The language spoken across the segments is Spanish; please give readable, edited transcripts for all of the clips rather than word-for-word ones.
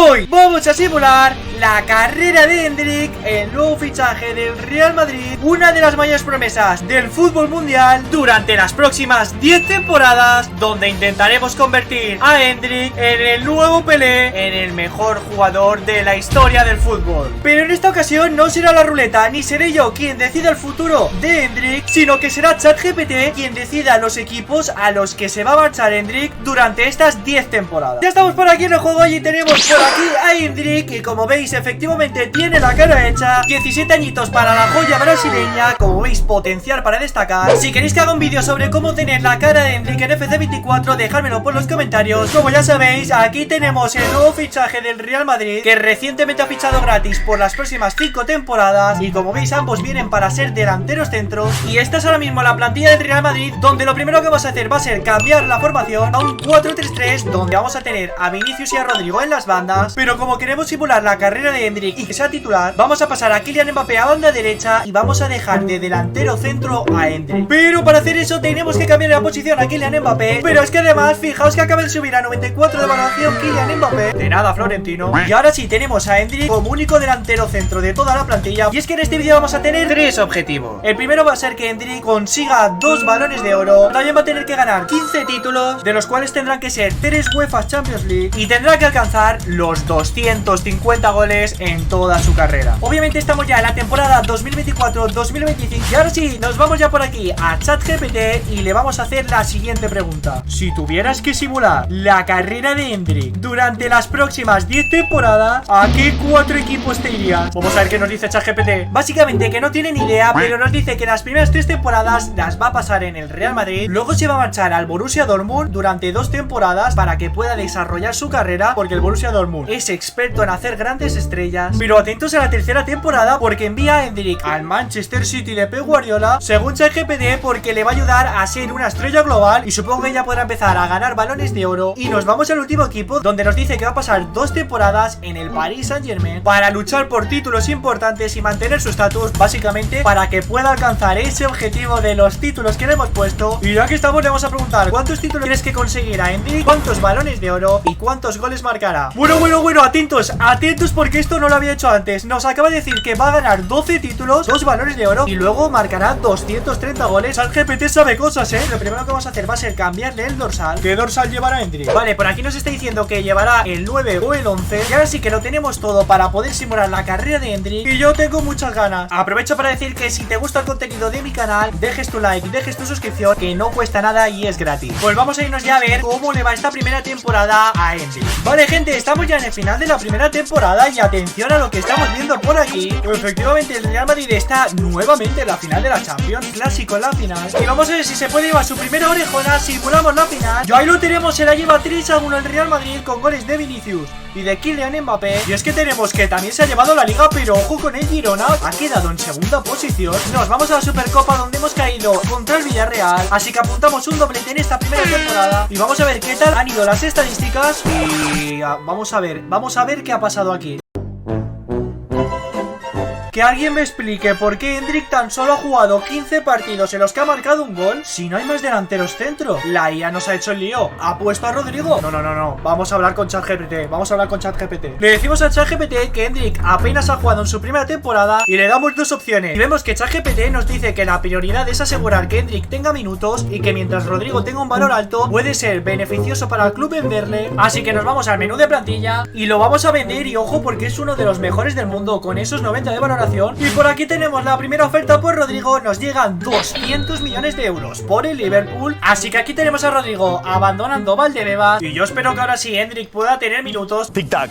Hoy vamos a simular la carrera de Endrick, el nuevo fichaje del Real Madrid, una de las mayores promesas del fútbol mundial durante las próximas 10 temporadas, donde intentaremos convertir a Endrick en el nuevo Pelé, en el mejor jugador de la historia del fútbol. Pero en esta ocasión no será la ruleta, ni seré yo quien decida el futuro de Endrick, sino que será ChatGPT quien decida los equipos a los que se va a marchar Endrick durante estas 10 temporadas. Ya estamos por aquí en el juego y tenemos por aquí a Endrick, y como veis efectivamente tiene la cara hecha. 17 añitos para la joya brasileña, como veis potencial para destacar. Si queréis que haga un vídeo sobre cómo tener la cara de Endrick en FC24, dejármelo por los comentarios. Como ya sabéis, aquí tenemos el nuevo fichaje del Real Madrid, que recientemente ha fichado gratis por las próximas 5 temporadas, y como veis ambos vienen para ser delanteros centros. Y esta es ahora mismo la plantilla del Real Madrid, donde lo primero que vamos a hacer va a ser cambiar la formación a un 4-3-3, donde vamos a tener a Vinicius y a Rodrigo en las bandas. Pero como queremos simular la carrera de Endrick y que sea titular, vamos a pasar a Kylian Mbappé a banda derecha y vamos a dejar de delantero centro a Endrick. Pero para hacer eso tenemos que cambiar la posición a Kylian Mbappé. Pero es que además, fijaos que acaba de subir a 94 de valoración Kylian Mbappé. De nada, Florentino. Y ahora sí tenemos a Endrick como único delantero centro de toda la plantilla. Y es que en este vídeo vamos a tener 3 objetivos. El primero va a ser que Endrick consiga 2 balones de oro. También va a tener que ganar 15 títulos, de los cuales tendrán que ser 3 UEFA Champions League, y tendrá que alcanzar los 250 goles en toda su carrera. Obviamente estamos ya en la temporada 2024-2025 y ahora sí, nos vamos ya por aquí a ChatGPT y le vamos a hacer la siguiente pregunta. Si tuvieras que simular la carrera de Endrick durante las próximas 10 temporadas, ¿a qué 4 equipos te irías? Vamos a ver qué nos dice ChatGPT. Básicamente que no tiene ni idea, pero nos dice que las primeras 3 temporadas las va a pasar en el Real Madrid, luego se va a marchar al Borussia Dortmund durante 2 temporadas para que pueda desarrollar su carrera, porque el Borussia Dortmund es experto en hacer grandes estrellas. Pero atentos a la tercera temporada, porque envía a Endrick al Manchester City de Pep Guardiola, según ChatGPT, porque le va a ayudar a ser una estrella global y supongo que ya podrá empezar a ganar balones de oro. Y nos vamos al último equipo, donde nos dice que va a pasar 2 temporadas en el Paris Saint-Germain para luchar por títulos importantes y mantener su estatus, básicamente para que pueda alcanzar ese objetivo de los títulos que le hemos puesto. Y ya que estamos, le vamos a preguntar ¿cuántos títulos tienes que conseguir a Endrick? ¿Cuántos balones de oro? ¿Y cuántos goles marcará? Bueno, atentos porque esto no lo había hecho antes. Nos acaba de decir que va a ganar 12 títulos, 2 balones de oro y luego marcará 230 goles. ChatGPT sabe cosas, Lo primero que vamos a hacer va a ser cambiarle el dorsal. ¿Qué dorsal llevará Endrick? Vale, por aquí nos está diciendo que llevará el 9 o el 11. Y ahora sí que lo tenemos todo para poder simular la carrera de Endrick, y yo tengo muchas ganas. Aprovecho para decir que si te gusta el contenido de mi canal, dejes tu like, dejes tu suscripción, que no cuesta nada y es gratis. Pues vamos a irnos ya a ver cómo le va esta primera temporada a Endrick. Vale, gente, estamos ya en el final de la primera temporada y atención a lo que estamos viendo por aquí. Efectivamente, el Real Madrid está nuevamente en la final de la Champions, clásico en la final. Y vamos a ver si se puede llevar su primera orejona. Simulamos la final. Y ahí lo tenemos, se la lleva 3-1 el Real Madrid con goles de Vinicius y de Kylian Mbappé. Y es que tenemos que también se ha llevado la liga, pero ojo con el Girona, ha quedado en segunda posición. Nos vamos a la Supercopa, donde hemos caído contra el Villarreal, así que apuntamos un doblete en esta primera temporada. Y vamos a ver qué tal han ido las estadísticas. Y vamos a ver qué ha pasado aquí. Que alguien me explique por qué Endrick tan solo ha jugado 15 partidos en los que ha marcado un gol si no hay más delanteros centro. La IA nos ha hecho el lío. ¿Ha puesto a Rodrigo? No. Vamos a hablar con ChatGPT. Le decimos a ChatGPT que Endrick apenas ha jugado en su primera temporada y le damos 2 opciones. Y vemos que ChatGPT nos dice que la prioridad es asegurar que Endrick tenga minutos y que mientras Rodrigo tenga un valor alto puede ser beneficioso para el club venderle. Así que nos vamos al menú de plantilla y lo vamos a vender, y ojo porque es uno de los mejores del mundo con esos 90 de valoración. Y por aquí tenemos la primera oferta por Rodrigo. Nos llegan 200 millones de euros por el Liverpool. Así que aquí tenemos a Rodrigo abandonando Valdebebas, y yo espero que ahora sí Endrick pueda tener minutos. Tic-tac.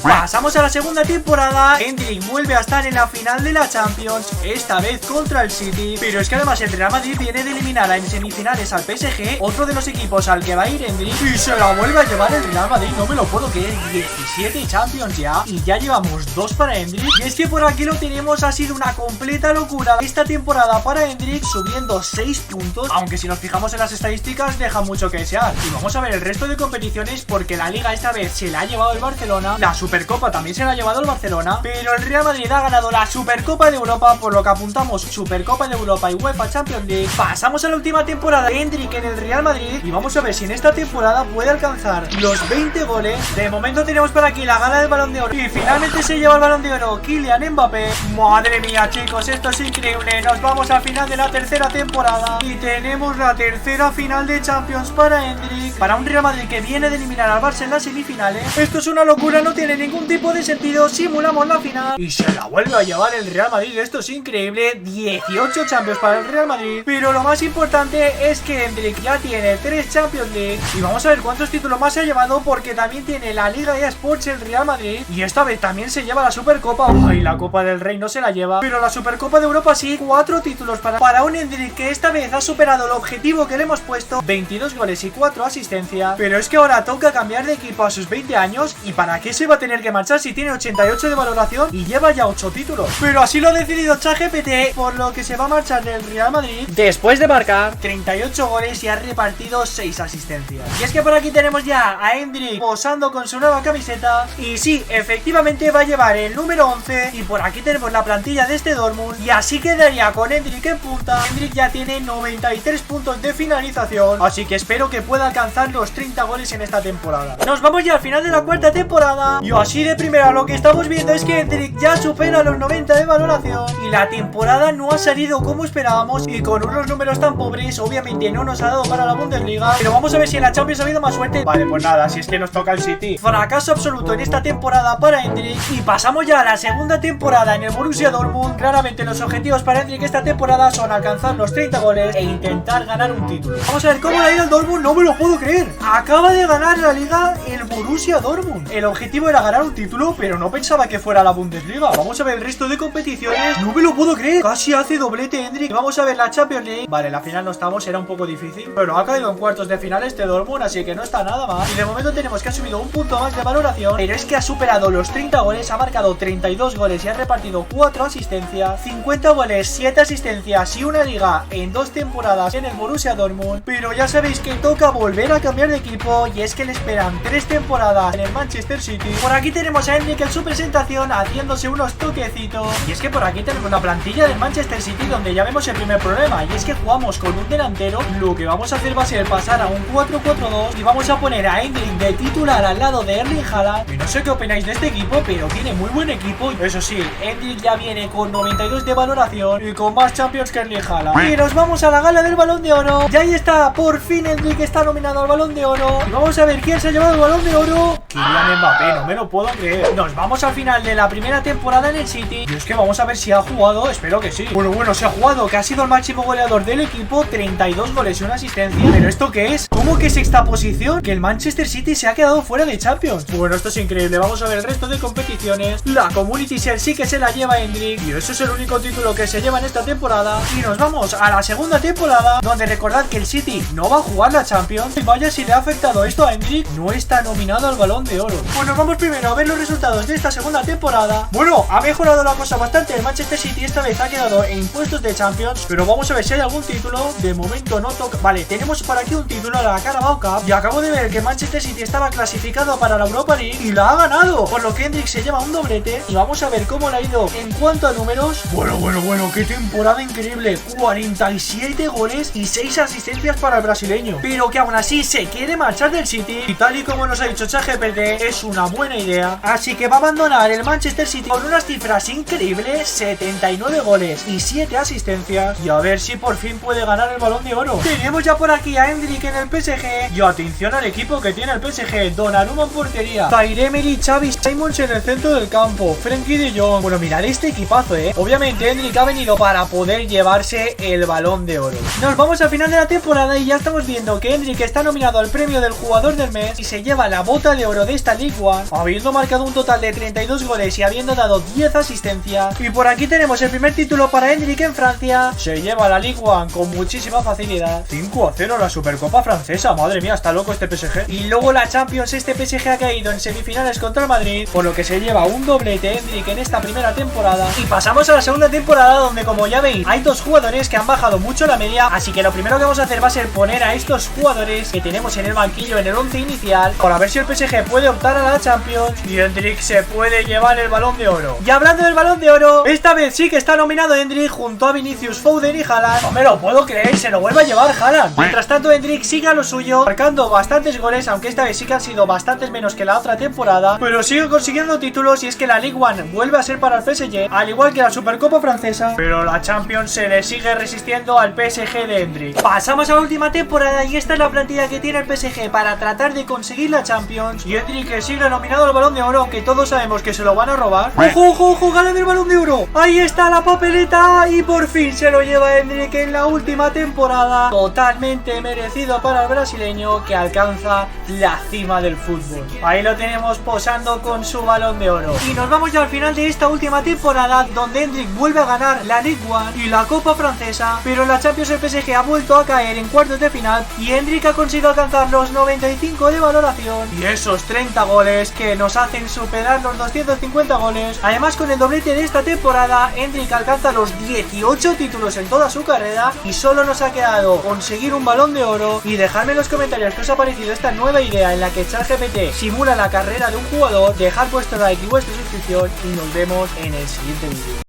Pasamos a la segunda temporada. Endrick vuelve a estar en la final de la Champions, esta vez contra el City. Pero es que además el Real Madrid viene de eliminar en semifinales al PSG, otro de los equipos al que va a ir Endrick, y se la vuelve a llevar el Real Madrid. No me lo puedo creer, 17 Champions ya, y ya llevamos 2 para Endrick. Y es que por aquí lo tenemos, ha sido una completa locura esta temporada para Endrick, subiendo 6 puntos, aunque si nos fijamos en las estadísticas deja mucho que desear. Y vamos a ver el resto de competiciones, porque la liga esta vez se la ha llevado el Barcelona, la Supercopa también se la ha llevado el Barcelona, pero el Real Madrid ha ganado la Supercopa de Europa, por lo que apuntamos Supercopa de Europa y UEFA Champions League. Pasamos a la última temporada de Endrick en el Real Madrid y vamos a ver si en esta temporada puede alcanzar los 20 goles. De momento tenemos por aquí la gala del Balón de Oro y finalmente se lleva el Balón de Oro Kylian Mbappé. Madre mía, chicos, esto es increíble. Nos vamos al final de la tercera temporada y tenemos la tercera final de Champions para Endrick, para un Real Madrid que viene de eliminar al Barça en las semifinales. Esto es una locura, no tiene ningún tipo de sentido. Simulamos la final y se la vuelve a llevar el Real Madrid. Esto es increíble, 18 Champions para el Real Madrid, pero lo más importante es que Endrick ya tiene 3 Champions League y vamos a ver cuántos títulos más se ha llevado, porque también tiene la Liga de Sports el Real Madrid y esta vez también se lleva la Supercopa. Ay, la Copa del Rey no se la lleva, pero la Supercopa de Europa sí. 4 títulos para un Endrick que esta vez ha superado el objetivo que le hemos puesto, 22 goles y 4 asistencias. Pero es que ahora toca cambiar de equipo a sus 20 años. ¿Y para qué se va a tener que marchar si tiene 88 de valoración y lleva ya 8 títulos? Pero así lo ha decidido ChatGPT, por lo que se va a marchar del Real Madrid después de marcar 38 goles y ha repartido 6 asistencias. Y es que por aquí tenemos ya a Endrick posando con su nueva camiseta y sí, efectivamente va a llevar el número 11. Y por aquí tenemos la plantilla de este Dortmund y así quedaría con Endrick en punta. Endrick ya tiene 93 puntos de finalización, así que espero que pueda alcanzar los 30 goles en esta temporada. Nos vamos ya al final de la cuarta temporada y así de primera lo que estamos viendo es que Endrick ya supera los 90 de valoración y la temporada no ha salido como esperábamos y con unos números tan pobres obviamente no nos ha dado para la Bundesliga, pero vamos a ver si en la Champions ha habido más suerte. Vale, pues nada, si es que nos toca el City. Fracaso absoluto en esta temporada para Endrick y pasamos ya a la segunda temporada en el Borussia Dortmund. Claramente los objetivos para Endrick esta temporada son alcanzar los 30 goles e intentar ganar un título. Vamos a ver cómo le ha ido el Dortmund. No me lo puedo creer, acaba de ganar la liga el Borussia Dortmund. El objetivo era ganar un título, pero no pensaba que fuera la Bundesliga. Vamos a ver el resto de competiciones. No me lo puedo creer, casi hace doblete Endrick. Vamos a ver la Champions League. Vale, la final no estamos, era un poco difícil, pero ha caído en cuartos de final este Dortmund, así que no está nada mal. Y de momento tenemos que ha subido un punto más de valoración, pero es que ha superado los 30 goles, ha marcado 32 goles y ha repartido 4 asistencias, 50 goles, 7 asistencias y una liga en 2 temporadas en el Borussia Dortmund. Pero ya sabéis que toca volver a cambiar de equipo y es que le esperan 3 temporadas en el Manchester City. Por aquí tenemos a Endrick en su presentación haciéndose unos toquecitos y es que por aquí tenemos la plantilla del Manchester City, donde ya vemos el primer problema y es que jugamos con un delantero. Lo que vamos a hacer va a ser pasar a un 4-4-2 y vamos a poner a Endrick de titular al lado de Erling Haaland. Y no sé qué opináis de este equipo, pero tiene muy buen equipo. Eso sí, Endrick ya viene con 92 de valoración y con más Champions que Erling Haaland. Y nos vamos a la gala del Balón de Oro. Y ahí está, por fin Endrick está nominado al Balón de Oro. Y vamos a ver quién se ha llevado el Balón de Oro. Kylian Mbappé, no me lo puedo creer. Nos vamos al final de la primera temporada en el City y es que vamos a ver si ha jugado, espero que sí. Bueno, se ha jugado, que ha sido el máximo goleador del equipo, 32 goles y una asistencia. ¿Pero esto qué es? ¿Cómo que sexta posición? Que el Manchester City se ha quedado fuera de Champions. Bueno, esto es increíble. Vamos a ver el resto de competiciones. La Community Shield sí que se la lleva Endrick y eso es el único título que se lleva en esta temporada. Y nos vamos a la segunda temporada, donde recordad que el City no va a jugar la Champions. Y vaya si le ha afectado esto a Endrick, no está nominado al Balón de Oro. Pues nos vamos primero a ver los resultados de esta segunda temporada. Bueno, ha mejorado la cosa bastante. El Manchester City esta vez ha quedado en puestos de Champions, pero vamos a ver si hay algún título. De momento no toca. Vale, tenemos por aquí un título, la Carabao Cup, y acabo de ver que Manchester City estaba clasificado para la Europa League y la ha ganado, por lo que Endrick se lleva un doblete. Y vamos a ver cómo le ha ido en cuanto a números. Bueno, qué temporada increíble. 47 goles y 6 asistencias para el brasileño, pero que aún así se quiere marchar del City y tal y como nos ha dicho ChatGPT es una buena idea, así que va a abandonar el Manchester City con unas cifras increíbles, 79 goles y 7 asistencias, y a ver si por fin puede ganar el Balón de Oro. Tenemos ya por aquí a Endrick en el PSG y atención al equipo que tiene el PSG. Donnarumma en portería, Zaire Emery, Xavi Simons en el centro del campo, Frenkie de Jong. Bueno, mirad este equipazo, obviamente Endrick ha venido para poder llevarse el Balón de Oro. Nos vamos al final de la temporada y ya estamos viendo que Endrick está nominado al premio del jugador del mes y se lleva la bota de oro de esta Ligue 1, habiendo marcado un total de 32 goles y habiendo dado 10 asistencias. Y por aquí tenemos el primer título para Endrick en Francia. Se lleva la Ligue 1 con muchísima facilidad, 5-0 la Supercopa francesa. Madre mía, está loco este PSG. Y luego la Champions, este PSG ha caído en semifinales contra el Madrid, por lo que se lleva un doblete Endrick en esta primera temporada. Y pasamos a la segunda temporada, donde como ya veis hay dos jugadores que han bajado mucho la media, así que lo primero que vamos a hacer va a ser poner a estos jugadores que tenemos en el banquillo en el 11 inicial, para ver si el PSG puede optar a la Champions y Endrick se puede llevar el Balón de Oro. Y hablando del Balón de Oro, esta vez sí que está nominado Endrick junto a Vinicius, Foden y Haaland. No me lo puedo creer, se lo vuelve a llevar Haaland. Mientras tanto, Endrick sigue a lo suyo, marcando bastantes goles, aunque esta vez sí que han sido bastantes menos que la otra temporada, pero sigue consiguiendo títulos. Y es que la Ligue 1 vuelve a ser para el PSG, al igual que la Supercopa francesa, pero la Champions se le sigue resistiendo al PSG de Endrick. Pasamos a la última temporada y esta es la plantilla que tiene el PSG para tratar de conseguir la Champions. Y Endrick que sigue nominado al Balón de Oro, aunque todos sabemos que se lo van a robar. ¡Ojo, ojo, ojo! ¡Gana del Balón de Oro! Ahí está la papeleta y por fin se lo lleva Endrick en la última temporada. Totalmente merecido para el brasileño, que alcanza la cima del fútbol. Ahí lo tenemos posando con su Balón de Oro. Y nos vamos ya al final de esta última temporada, donde Endrick vuelve a ganar la Ligue 1 y la Copa francesa, pero en la Champions el PSG ha vuelto a caer en cuartos de final y Endrick ha conseguido alcanzar los 95 de valoración y esos 30 goles que nos hacen superar los 250 goles. Además, con el doblete de esta temporada, Endrick alcanza los 18 títulos en toda su carrera y solo nos ha quedado conseguir un Balón de Oro. Y dejadme en los comentarios qué os ha parecido esta nueva idea en la que ChatGPT simula la carrera de un jugador. Dejad vuestro like y vuestra suscripción y nos vemos en el siguiente vídeo.